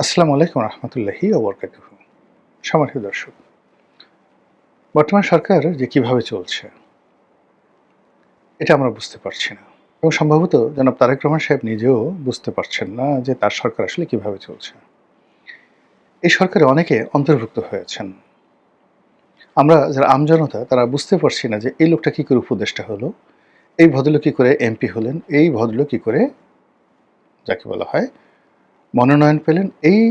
আসসালামু আলাইকুম রহমতুল্লাহি ওয়া বারাকাতুহু। সম্মানিত দর্শক, বর্তমান সরকার যে কিভাবে চলছে এটা আমরা বুঝতে পারছি না এবং সম্ভবত জনাব তারেক রহমান সাহেব নিজেও বুঝতে পারছেন না যে তার সরকার আসলে কিভাবে চলছে। এই সরকারে অনেকে অন্তর্ভুক্ত হয়েছেন। আমরা যারা আমজনতা তারা বুঝতে পারছি না যে এই লোকটা কি করে উপদেষ্টা হলো, এই ভদ্রলোক কি করে এমপি হলেন, এই ভদ্রলোক কি করে যাকে বলা হয় মনোনয়ন পেলেন, এই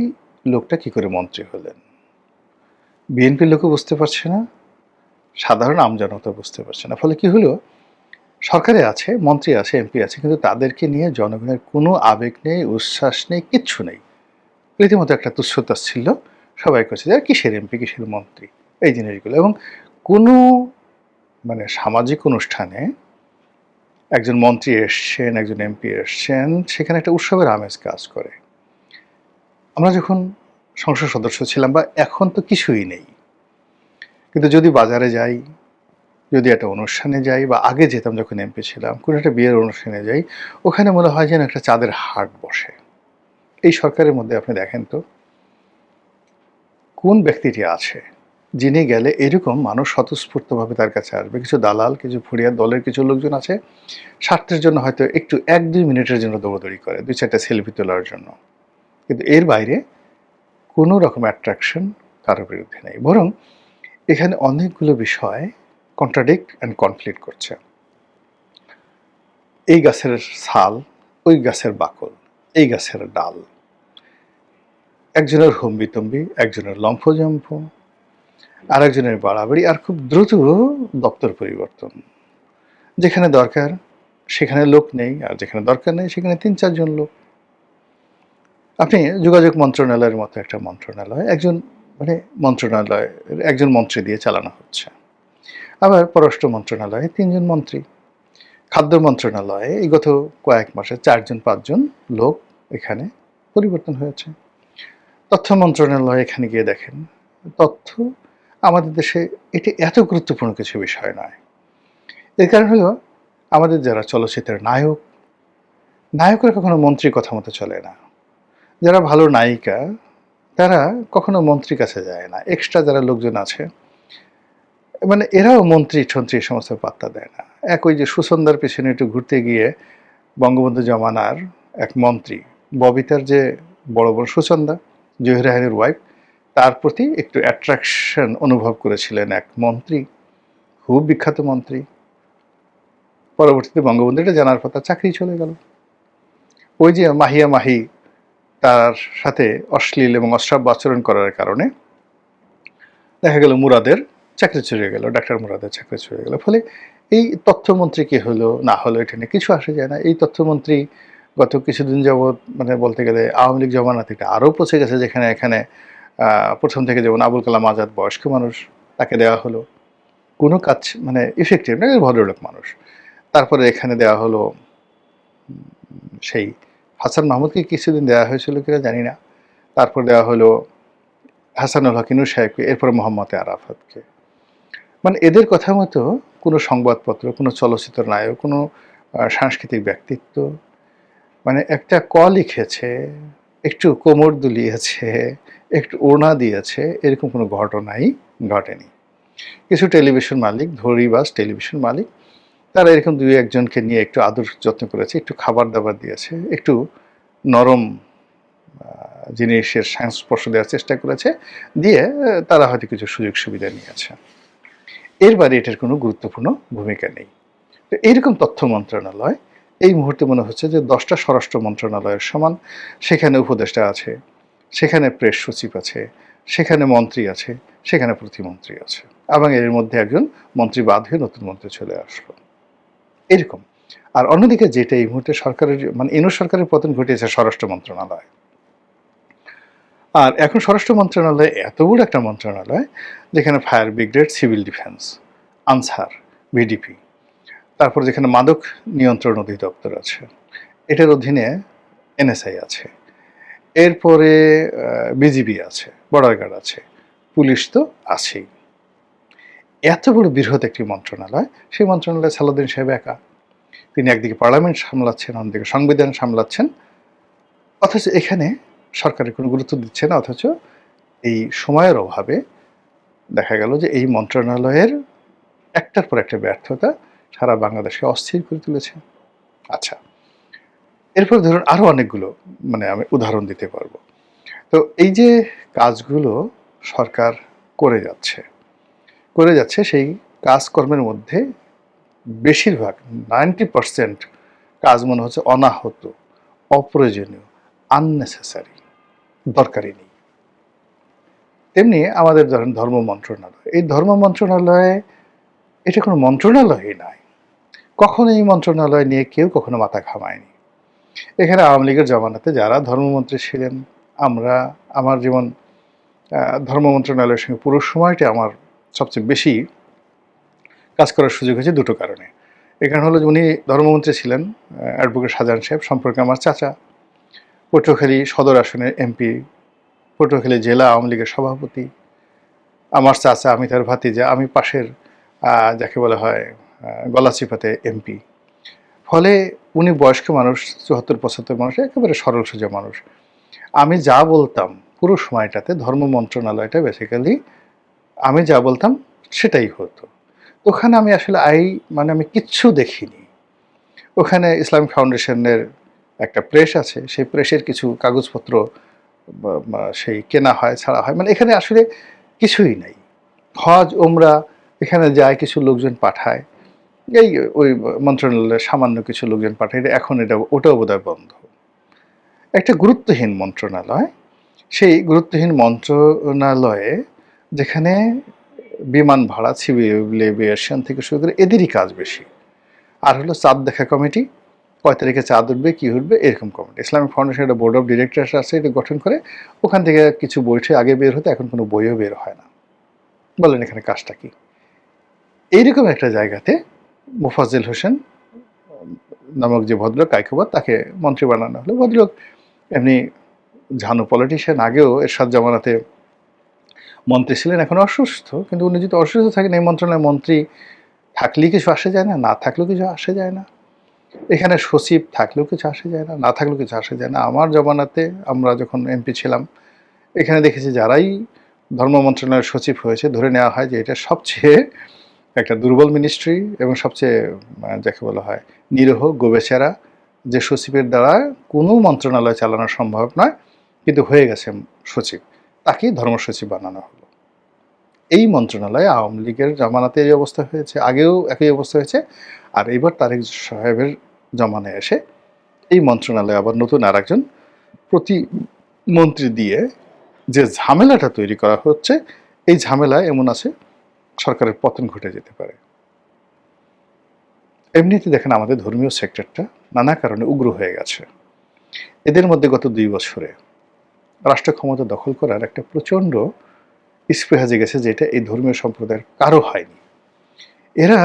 লোকটা কি করে মন্ত্রী হলেন। বিএনপির লোকও বুঝতে পারছে না, সাধারণ আমজনতা বুঝতে পারছে না। ফলে কি হলো, সরকারে আছে, মন্ত্রী আছে, এমপি আছে, কিন্তু তাদেরকে নিয়ে জনগণের কোনো আবেগ নেই, উচ্ছ্বাস নেই, কিচ্ছু নেই। রীতিমতো একটা তুচ্ছ-তাচ্ছিল্য সবাই করছে যে কিসের এমপি, কিসের মন্ত্রী, এই জিনিসগুলো। এবং কোনো সামাজিক অনুষ্ঠানে একজন মন্ত্রী এসছেন, একজন এমপি এসছেন, সেখানে একটা উৎসবের আমেজ কাজ করে। আমরা যখন সংসদ সদস্য ছিলাম বা এখন তো কিছুই নেই, কিন্তু যদি বাজারে যাই, যদি একটা অনুষ্ঠানে যাই বা আগে যেতাম যখন এমপি ছিলাম, কোনো একটা বিয়ের অনুষ্ঠানে যাই, ওখানে মনে হয় যেন একটা চাঁদের হাট বসে। এই সরকারের মধ্যে আপনি দেখেন তো কোন ব্যক্তিটি আছে যিনি গেলে এরকম মানুষ স্বতঃস্ফূর্তভাবে তার কাছে আসবে। কিছু দালাল, কিছু ফুরিয়া দলের কিছু লোকজন আছে, স্বার্থের জন্য হয়তো একটু ১-২ মিনিটের জন্য দৌড়াদৌড়ি করে, ২-৪টা সেলফি তোলার জন্য। কিন্তু এর বাইরে কোনো রকম অ্যাট্রাকশন কারোর বিরুদ্ধে নেই। বরং এখানে অনেকগুলো বিষয় কন্ট্রাডিক্ট অ্যান্ড কনফ্লিক্ট করছে। এই গাছের ছাল, ওই গাছের বাকল, এই গাছের ডাল, একজনের হম্বিতম্বি, একজনের লম্ফজম্ফ, আরেকজনের বাড়াবাড়ি, আর খুব দ্রুত দপ্তর পরিবর্তন। যেখানে দরকার সেখানে লোক নেই, আর যেখানে দরকার নেই সেখানে ৩-৪ জন লোক। আপনি যোগাযোগ মন্ত্রণালয়ের মতো একটা মন্ত্রণালয় একজন মন্ত্রণালয়ের একজন মন্ত্রী দিয়ে চালানো হচ্ছে। আবার পররাষ্ট্র মন্ত্রণালয়ে ৩ জন মন্ত্রী। খাদ্য মন্ত্রণালয়ে এই গত কয়েক মাসে ৪-৫ জন লোক এখানে পরিবর্তন হয়েছে। তথ্য মন্ত্রণালয় এখানে গিয়ে দেখেন, তথ্য আমাদের দেশে এটি এত গুরুত্বপূর্ণ কিছু বিষয় নয়। এর কারণ হলো আমাদের যারা চলচ্চিত্রের নায়ক, নায়করা কখনো মন্ত্রীর কথা মতো চলে না। যারা ভালো নায়িকা তারা কখনো মন্ত্রীর কাছে যায় না। এক্সট্রা যারা লোকজন আছে এরাও মন্ত্রী-ঠন্ত্রী সমস্ত পাত্তা দেয় না। ওই যে সুসন্দার পেছনে একটু ঘুরতে গিয়ে বঙ্গবন্ধু জমানার এক মন্ত্রী, ববিতার যে বড় বোন সুচন্দা, জহির রায়হানের ওয়াইফ, তার প্রতি একটু অ্যাট্রাকশন অনুভব করেছিলেন এক মন্ত্রী, খুব বিখ্যাত মন্ত্রী। পরবর্তীতে বঙ্গবন্ধু এটা জানার পর তার চাকরি চলে গেল। ওই যে মাহিয়া মাহি তার সাথে অশ্লীল এবং অশ্রাব্য আচরণ করার কারণে দেখা গেল মুরাদের চাকরি চলে গেল, ডাক্তার মুরাদের চাকরি চলে গেল। ফলে এই তথ্যমন্ত্রী কি হলো না হলো এটা নিয়ে কিছু আসে যায় না। এই তথ্যমন্ত্রী গত কিছুদিন যাবৎ বলতে গেলে আওয়ামী লীগ জমানা থেকে আরও পচে গেছে, যেখানে এখানে প্রথম থেকে যেমন আবুল কালাম আজাদ বয়স্ক মানুষ, তাকে দেওয়া হলো কোনো কাজ ইফেক্টিভ না, ভদ্রলোক মানুষ। তারপরে এখানে দেওয়া হলো সেই হাসান মাহমুদকে কিছুদিন দেওয়া হয়েছিল কিনা জানি না, তারপর দেওয়া হলো হাসানুল হক ইনু সাহেবকে, এরপরে মোহাম্মদ আরাফাতকে। এদের কথা মতো কোনো সংবাদপত্র, কোনো চলচ্চিত্র নায়ক, কোনো সাংস্কৃতিক ব্যক্তিত্ব একটা লিখেছে, একটু কোমর দুলিয়েছে, একটু ওড়না দিয়েছে, এরকম কোনো ঘটনাই ঘটেনি। কিছু টেলিভিশন মালিক, ধরিবাজ টেলিভিশন মালিক, তারা এরকম ২-১ জনকে নিয়ে একটু আদর যত্ন করেছে, একটু খাবার দাবার দিয়েছে, একটু নরম জিনিসের সংস্পর্শ দেওয়ার চেষ্টা করেছে, দিয়ে তারা হয়তো কিছু সুযোগ সুবিধা নিয়েছে। এর বাইরে এটার কোনো গুরুত্বপূর্ণ ভূমিকা নেই। তো এইরকম তথ্য মন্ত্রণালয় এই মুহূর্তে মনে হচ্ছে যে 10টা স্বরাষ্ট্র মন্ত্রণালয়ের সমান। সেখানে উপদেষ্টা আছে, সেখানে প্রেস সচিব আছে, সেখানে মন্ত্রী আছে, সেখানে প্রতিমন্ত্রী আছে, এবং এর মধ্যে একজন মন্ত্রী বাদ হয়ে নতুন মন্ত্রী চলে আসলো, এরকম। আর অন্যদিকে যেটা এই মুহূর্তে সরকারের ইনু সরকারের পতন ঘটিয়েছে স্বরাষ্ট্র মন্ত্রণালয়। আর এখন স্বরাষ্ট্র মন্ত্রণালয় এত বড় একটা মন্ত্রণালয় যেখানে fire brigade, civil defence, answer, VDP, তারপর যেখানে মাদক নিয়ন্ত্রণ অধিদপ্তর আছে, এটার অধীনে এনএসআই আছে, এরপরে বিজিবি আছে, বর্ডার গার্ড আছে, পুলিশ তো আছেই। এত বড় বৃহৎ একটি মন্ত্রণালয়, সেই মন্ত্রণালয়ে সালাউদ্দিন সাহেব একা। তিনি একদিকে পার্লামেন্ট সামলাচ্ছেন, অন্যদিকে সংবিধান সামলাচ্ছেন, অথচ এখানে সরকারের কোনো গুরুত্ব দিচ্ছে না, অথচ এই সময়ের অভাবে দেখা গেল যে এই মন্ত্রণালয়ের একটার পর একটা ব্যর্থতা সারা বাংলাদেশকে অস্থির করে তুলেছে। আচ্ছা, এরপর ধরুন আরো অনেকগুলো আমি উদাহরণ দিতে পারবো। তো এই যে কাজগুলো সরকার করে যাচ্ছে সেই কাজকর্মের মধ্যে বেশিরভাগ 90% কাজ মনে হচ্ছে অনাহত, অপ্রয়োজনীয়, আননেসেসারি, দরকারি নেই। তেমনি আমাদের ধরেন ধর্ম মন্ত্রণালয়, এই ধর্ম মন্ত্রণালয়ে এটা কোনো মন্ত্রণালয়ই নয়, কখনো এই মন্ত্রণালয় নিয়ে কেউ কখনো মাথা ঘামায়নি। এখানে আওয়ামী লীগের জমানাতে যারা ধর্মমন্ত্রী ছিলেন, আমার যেমন ধর্ম মন্ত্রণালয়ের সঙ্গে পুরো সময়টা আমার সবচেয়ে বেশি কাজ করার সুযোগ হয়েছে দুটো কারণে। এই কারণ হলো যে উনি ধর্মমন্ত্রী ছিলেন, অ্যাডভোকেট শাহজাহান সাহেব সম্পর্কে আমার চাচা, পটুয়াখালী সদর আসনের এমপি, পটুয়াখালী জেলা আওয়ামী লীগের সভাপতি, আমার চাচা, আমি তার ভাতিজা, আমি পাশের যাকে বলা হয় গলাচিপাতে এমপি। ফলে উনি বয়স্ক মানুষ, 74-75 মানুষ, একেবারে সরল সোজা মানুষ। আমি যা বলতাম পুরো সময়টাতে ধর্ম মন্ত্রণালয়টা বেসিক্যালি আমি যা বলতাম সেটাই হতো। ওখানে আমি আসলে আমি কিচ্ছু দেখিনি। ওখানে ইসলামিক ফাউন্ডেশনের একটা প্রেস আছে, সেই প্রেসের কিছু কাগজপত্র সেই কেনা হয়, ছাড়া হয়, এখানে আসলে কিছুই নাই। হজ ওমরা এখানে যায়, কিছু লোকজন পাঠায়, এই ওই মন্ত্রণালয়ের সামান্য কিছু লোকজন পাঠায়, এখন ওটাও বোধহয় বন্ধ। একটা গুরুত্বহীন মন্ত্রণালয়, সেই গুরুত্বহীন মন্ত্রণালয়ে যেখানে বিমান ভাড়া, সিভিল এভিয়েশন থেকে শুরু করে এদেরই কাজ বেশি। আর হলো চাঁদ দেখা কমিটি, কয় তারিখে চাঁদ উঠবে, কী উঠবে, এরকম কমিটি। ইসলামিক ফাউন্ডেশন একটা বোর্ড অফ ডিরেক্টরস আছে, এটা গঠন করে, ওখান থেকে কিছু বইটি আগে বের হতো, এখন কোনো বইও বের হয় না। বলেন এখানে কাজটা কি? এইরকম একটা জায়গাতে মোফাজ্জেল হোসেন নামক যে ভদ্রলোক কায়কোবাদ, তাকে মন্ত্রী বানানো হলো। ভদ্রলোক এমনি ঝানু পলিটিশিয়ান, আগেও এরশাদ জামানাতে মন্ত্রী ছিলেন, এখন অসুস্থ, কিন্তু উনি যদি অসুস্থ থাকেন এই মন্ত্রণালয়ের মন্ত্রী থাকলেই কিছু আসে যায় না, না থাকলেও কিছু আসে যায় না। এখানে সচিব থাকলেও কিছু আসে যায় না, না থাকলেও কিছু আসে যায় না। আমার জমানাতে আমরা যখন এমপি ছিলাম, এখানে দেখেছি যারাই ধর্ম মন্ত্রণালয়ের সচিব হয়েছে ধরে নেওয়া হয় যে এটা সবচেয়ে একটা দুর্বল মিনিস্ট্রি এবং সবচেয়ে যাকে বলা হয় নিরীহ গোবেচারা, যে সচিবের দ্বারা কোনো মন্ত্রণালয় চালানো সম্ভব নয়, কিন্তু হয়ে গেছে সচিব, তাকেই ধর্ম সচিব বানানো হলো। এই মন্ত্রণালয়ে আওয়ামী লীগের জমানাতে এই অবস্থা হয়েছে, আগেও একই অবস্থা হয়েছে, আর এবার তারেক সাহেবের জমানায় এসে এই মন্ত্রণালয়ে আবার নতুন আর একজন প্রতিমন্ত্রী দিয়ে যে ঝামেলাটা তৈরি করা হচ্ছে, এই ঝামেলায় এমন আছে সরকারের পতন ঘটে যেতে পারে। এমনিতে দেখেন আমাদের ধর্মীয় সেক্টরটা নানা কারণে উগ্র হয়ে গেছে। এদের মধ্যে গত 2 বছরে রাষ্ট্র ক্ষমতা দখল করার একটা প্রচণ্ড স্পৃহা জেগেছে, যেটা এই ধর্মীয় সম্প্রদায়ের কারো হয়নি। এরা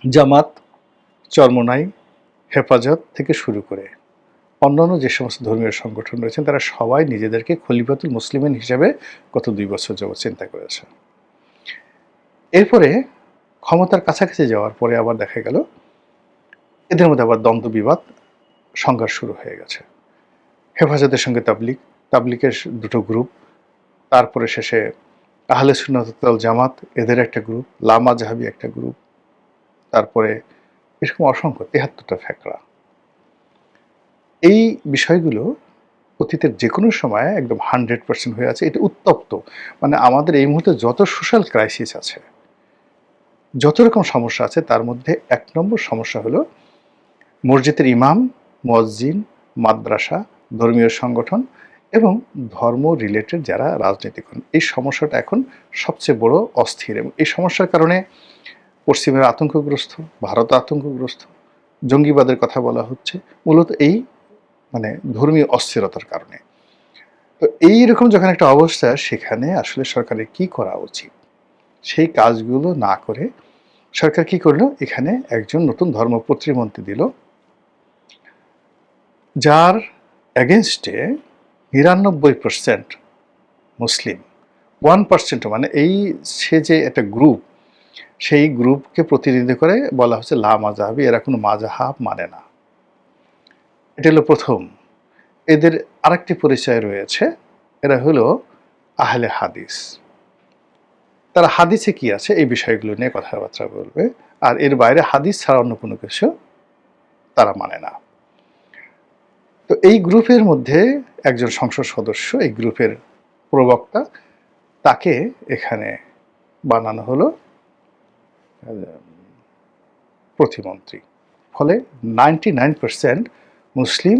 জামাত, চরমোনাই, হেফাজত থেকে শুরু করে অন্যান্য যে সমস্ত ধর্মীয় সংগঠন রয়েছেন, তারা সবাই নিজেদেরকে খলিফাতুল মুসলিমিন হিসেবে গত 2 বছর যাবৎ চিন্তা করেছে। এরপরে ক্ষমতার কাছাকাছি যাওয়ার পরে আবার দেখা গেল এদের মধ্যে আবার দ্বন্দ্ব বিবাদ, সংঘাত শুরু হয়ে গেছে। হেফাজতের সঙ্গে তাবলিগের দুটো গ্রুপ, তারপরে শেষে আহলে সুন্নাত ওয়াল জামাত, এদের একটা গ্রুপ, লামাযহাবী একটা গ্রুপ, তারপরে এরকম অসংখ্য 73টা ফ্যাকড়া। এই বিষয়গুলো অতীতের যে কোনো সময় একদম 100% হয়ে আছে। এটা উত্তপ্ত, আমাদের এই মুহূর্তে যত সোশ্যাল ক্রাইসিস আছে, যত রকম সমস্যা আছে, তার মধ্যে 1 নম্বর সমস্যা হলো মসজিদের ইমাম, মুয়াজ্জিন, মাদ্রাসা, ধর্মীয় সংগঠন এবং ধর্ম রিলেটেড যারা রাজনীতি করেন, এই সমস্যাটা এখন সবচেয়ে বড় অস্থির। এবং এই সমস্যার কারণে পশ্চিমের আতঙ্কগ্রস্ত, ভারত আতঙ্কগ্রস্ত, জঙ্গিবাদের কথা বলা হচ্ছে, মূলত এই ধর্মীয় অস্থিরতার কারণে। তো এইরকম যখন একটা অবস্থা, সেখানে আসলে সরকারের কি করা উচিত? সেই কাজগুলো না করে সরকার কি করলো? এখানে একজন নতুন ধর্ম প্রতিমন্ত্রী দিল, যার এগেনস্টে 99% মুসলিম, 1% এই সে যে একটা গ্রুপ, সেই গ্রুপকে প্রতিনিধি করে বলা হচ্ছে লামাযহাবী, এরা কোনো মাযহাব মানে না। এটা হলো প্রথম। এদের আরেকটি পরিচয় রয়েছে, এরা হলো আহলে হাদিস। তারা হাদিসে কি আছে এই বিষয়গুলো নিয়ে কথাবার্তা বলবে, আর এর বাইরে হাদিস ছাড়া অন্য কোনো কিছু তারা মানে না। তো এই গ্রুপের মধ্যে একজন সংসদ সদস্য, এই গ্রুপের প্রবক্তা, তাকে এখানে বানানো হলো প্রতিমন্ত্রী। ফলে 99% মুসলিম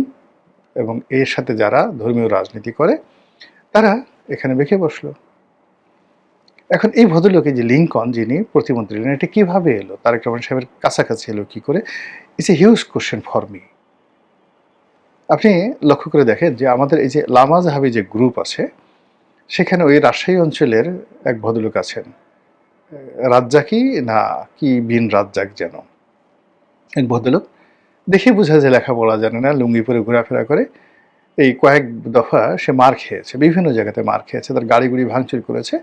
এবং এর সাথে যারা ধর্মীয় রাজনীতি করে তারা এখানে বেঁকে বসলো। এখন এই ভদ্রলোকে যে লিঙ্কন, যিনি প্রতিমন্ত্রী হলেন, এটা কিভাবে এলো, তারেক রহমান সাহেবের কাছাকাছি এলো কি করে? It's a huge question for me. আপনি লক্ষ্য করে দেখেন যে আমাদের এই যে লামা জাহাবি যে গ্রুপ আছে, সেখানে ওই রাজশাহী অঞ্চলের এক ভদ্রলোক আছেন, রাজ্জাকি না কি বিন রাজ্জাক যেন এক ভদ্রলোক, দেখে বোঝা যায় লেখাপড়া জানে না, লুঙ্গি পরে ঘোরাফেরা করে। এই কয়েক দফা সে মার খেয়েছে, বিভিন্ন জায়গাতে মার খেয়েছে, তার গাড়ি গুড়ি ভাঙচুর করেছে।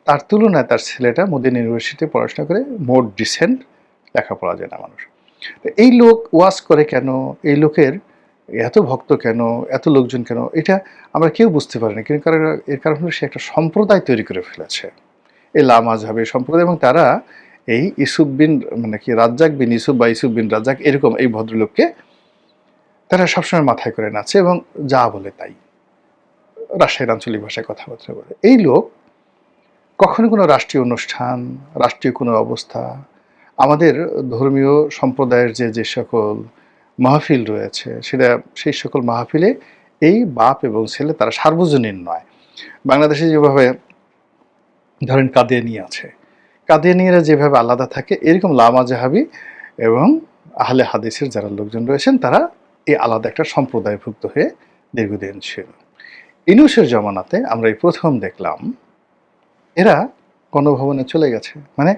তার তুলনায় তার ছেলেটা মদিনা ইউনিভার্সিটিতে পড়াশোনা করে মোর ডিসেন্ট, লেখাপড়া জানা মানুষ। তো এই লোক ওয়াজ করে কেন, এই লোকের এত ভক্ত কেন, এত লোকজন কেন, এটা আমরা কেউ বুঝতে পারিনি। কিন্তু এর কারণ হলো সে একটা সম্প্রদায় তৈরি করে ফেলেছে, এই লামাযহাবী সম্প্রদায়। এবং তারা এই ইউসুফ বিন মানে কি রাজ্জাক বিন ইউসুফ বা ইউসুফ বিন রাজ্জাক এরকম এই ভদ্রলোককে তারা সবসময় মাথায় করে নাচে এবং যা বলে তাই, রাজশাহীর আঞ্চলিক ভাষায় কথাবার্তা বলে। এই লোক কখনো কোনো রাষ্ট্রীয় অনুষ্ঠান, রাষ্ট্রীয় কোনো অবস্থা, আমাদের ধর্মীয় সম্প্রদায়ের যে সকল মাহফিল রয়েছে, সেই সকল মাহফিলে এই বাপ এবং ছেলে তারা সার্বজনীন নয়। বাংলাদেশে যেভাবে ধরেন কাদিয়ানী আছে, কাদিয়ানীরা যেভাবে আলাদা থাকে, এরকম লামাযহাবী এবং আহলে হাদিসের যারা লোকজন রয়েছেন তারা এই আলাদা একটা সম্প্রদায়ভুক্ত হয়ে দীর্ঘদিন ছিল। ইউনূসের জমানাতে আমরা এই প্রথম দেখলাম এরা গণভবনে চলে গেছে, মানে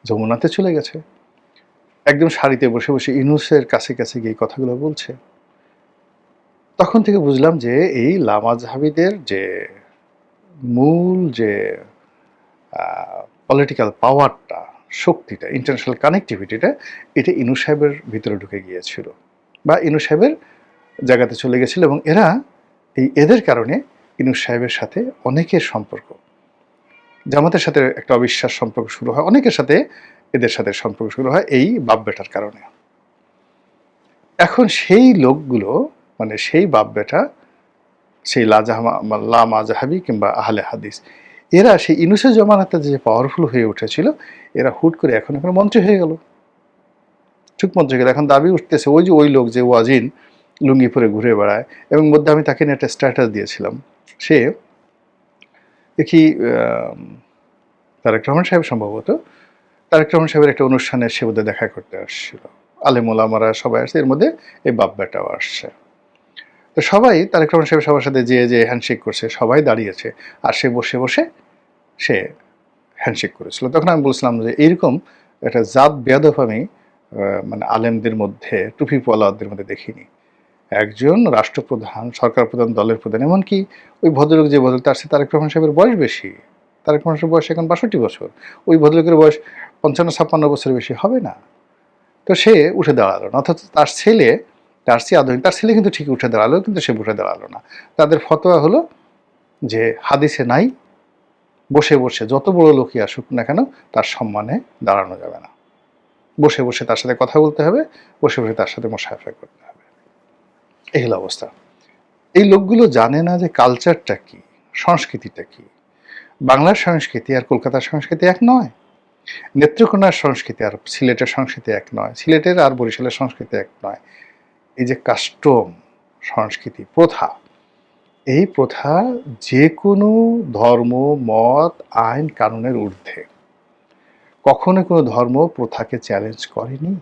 যমুনাতে চলে গেছে, একদম সারিতে বসে বসে ইউনূসের কাছে কাছে গিয়ে কথাগুলো বলছে। তখন থেকে বুঝলাম যে এই লামাযহাবীদের যে মূল যে পলিটিক্যাল পাওয়ারটা, শক্তিটা, ইন্টারন্যাশনাল কানেক্টিভিটিটা, এটা ইউনূস সাহেবের ভিতরে ঢুকে গিয়েছিল বা ইউনূস সাহেবের জায়গাতে চলে গেছিল। এবং এদের কারণে ইউনূস সাহেবের সাথে অনেকের সম্পর্ক, জামাতের সাথে একটা অবিশ্বাস সম্পর্ক শুরু হয়, অনেকের সাথে এদের সাথে সম্পর্ক শুরু হয় এই বাপ বেটার কারণে। এখন সেই লোকগুলো, মানে সেই বাপ বেটা, সেই লামাযহাবী কিংবা আহলে হাদিস, এরা সেই ইউনূসের জমানাতে যে পাওয়ারফুল হয়ে উঠেছিল, এরা হুট করে এখন মন্ত্রী হয়ে গেল, ঠিক মন্ত্রী গেল। এখন দাবি উঠতেছে ওই যে ওই লোক যে ওয়াজিন লুঙ্গি পরে ঘুরে বেড়ায়, এবং মধ্যে আমি তাকে নিয়ে একটা স্ট্যাটাস দিয়েছিলাম, সে দেখি তারেক রহমান সাহেব সম্ভবত, তারেক রহমান সাহেবের একটা অনুষ্ঠানে সে বোধহয় দেখা করতে আসছিল, আলেম ওলামারা সবাই আসছে, এর মধ্যে এই বাপ বেটাও আসছে। তো সবাই তারেক রহমান সাহেব সবার সাথে যে হ্যান্ডশেক করছে, সবাই দাঁড়িয়েছে, আর সে বসে বসে সে হ্যান্ডশেক করেছিল। তখন আমি বলছিলাম যে এইরকম একটা জাত বেয়াদব আমি মানে আলেমদের মধ্যে, টুপি পলাওয়াদের মধ্যে দেখিনি। একজন রাষ্ট্রপ্রধান, সরকার প্রধান, দলের প্রধান, এমনকি ওই ভদ্রলোক যে ভদ্রলোক, তার সাথে তারেক রহমান সাহেবের বয়স বেশি, তারেক রহমান সাহেবের বয়স এখন 62 বছর, ওই ভদ্রলোকের বয়স 55-56 বছরের বেশি হবে না। তো সে উঠে দাঁড়ালো না, অর্থাৎ তার ছেলে, তার চেয়ে আধুনিক, তার ছেলে কিন্তু ঠিকই উঠে দাঁড়ালো, কিন্তু সে উঠে দাঁড়ালো না। তাদের ফতোয়া হলো যে হাদিসে নাই, বসে বসে যত বড় লোকই আসুক না কেন তার সম্মানে দাঁড়ানো যাবে না, বসে বসে তার সাথে কথা বলতে হবে, বসে বসে তার সাথে মোশাফা করতে হবে। এই হলো অবস্থা। এই লোকগুলো জানে না যে কালচারটা কি, সংস্কৃতিটা কি। বাংলার সংস্কৃতি আর কলকাতার সংস্কৃতি এক নয়, নেত্রকোনার সংস্কৃতি আর সিলেটের সংস্কৃতি এক নয়, সিলেটের আর বরিশালের সংস্কৃতি এক নয়। এই যে কাস্টম, সংস্কৃতি, প্রথা, এই প্রথা যে কোনো ধর্ম, মত, আইন, কানুনের ঊর্ধ্বে। কখনো কোনো ধর্ম প্রথাকে চ্যালেঞ্জ করেনি,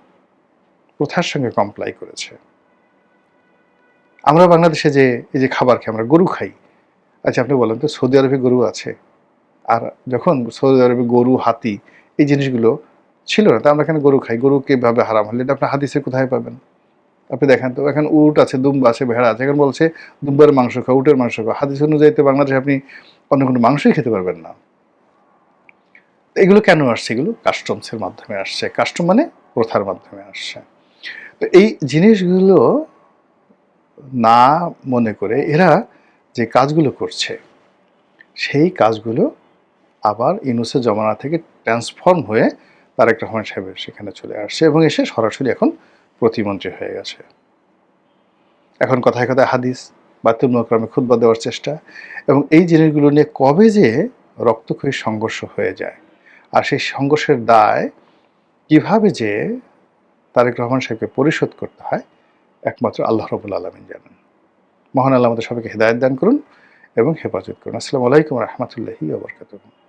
প্রথার সঙ্গে কমপ্লাই করেছে। আমরা বাংলাদেশে যে এই যে খাবার খাই, আমরা গরু খাই, আচ্ছা আপনি বলেন তো সৌদি আরবে গরু আছে? আর যখন সৌদি আরবে গরু, হাতি এই জিনিসগুলো ছিল না, তা আমরা এখানে গরু খাই, গরু কিভাবে হারাম হলে, এটা আপনার হাদিসে কোথায় পাবেন? আপনি দেখেন তো, এখন উট আছে, দুম্বা আছে, ভেড়া আছে, এখন বলছে দুম্বার মাংস খাও, উটের মাংস খাও। হাদিস অনুযায়ী তো বাংলাদেশে আপনি অন্য কোনো মাংসই খেতে পারবেন না। এগুলো কেন আসছে? এগুলো কাস্টমসের মাধ্যমে আসছে। কাস্টম মানে প্রথার মাধ্যমে আসছে। তো এই জিনিসগুলো না মনে করে এরা যে কাজগুলো করছে সেই কাজগুলো আবার ইউনূসের জমানা থেকে ট্রান্সফর্ম হয়ে তারেক রহমান সাহেবের সেখানে চলে আসছে এবং এসে সরাসরি এখন প্রতিমন্ত্রী হয়ে গেছে। এখন কথায় কথায় হাদিস, বায়তুল মোকাররমে খুতবা দেওয়ার চেষ্টা, এবং এই জিনিসগুলো নিয়ে কবে যে রক্তক্ষয়ী সংঘর্ষ হয়ে যায় আর সেই সংঘর্ষের দায় কিভাবে যে তারেক রহমান সাহেবকে পরিশোধ করতে হয় একমাত্র আল্লাহ রাব্বুল আলামিন জানেন। মহান আল্লাহ আমাদের সবাইকে হেদায়েত দান করুন এবং হেফাজত করুন। আসসালামু আলাইকুম ওয়া রাহমাতুল্লাহি ওয়া বারাকাতুহু।